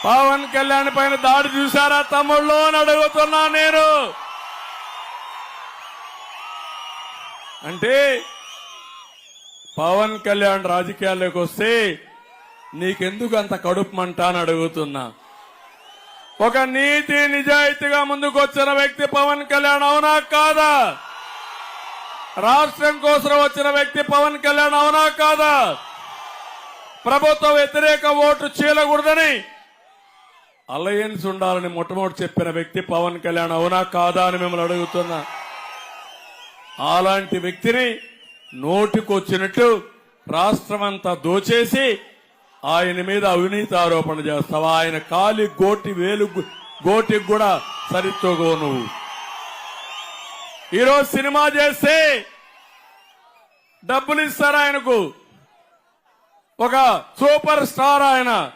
పవన్ కళ్యాణ్ పైన దాడి చూశారా తమ్ముళ్ళు అని అడుగుతున్నా నేను. అంటే పవన్ కళ్యాణ్ రాజకీయాల్లోకి వస్తే నీకెందుకు అంత కడుపు మంట అని అడుగుతున్నా. ఒక నీతి నిజాయితీగా ముందుకు వచ్చిన వ్యక్తి పవన్ కళ్యాణ్, అవునా కాదా? రాష్ట్రం కోసం వచ్చిన వ్యక్తి పవన్ కళ్యాణ్, అవునా కాదా? ప్రభుత్వ వ్యతిరేక ఓటు చీలకూడదని అలయన్స్ ఉండాలని మొట్టమొదటి చెప్పిన వ్యక్తి పవన్ కళ్యాణ్, అవునా కాదా అని మిమ్మల్ని అడుగుతున్నా. అలాంటి వ్యక్తిని నోటికొచ్చినట్టు రాష్ట్రమంతా దోచేసి ఆయన మీద అవినీతి ఆరోపణ చేస్తావా? ఆయన కాలి గోటికి కూడా సరితోగో నువ్వు. ఈరోజు సినిమా చేస్తే డబ్బులు ఇస్తారు ఆయనకు. ఒక సూపర్ స్టార్ ఆయన.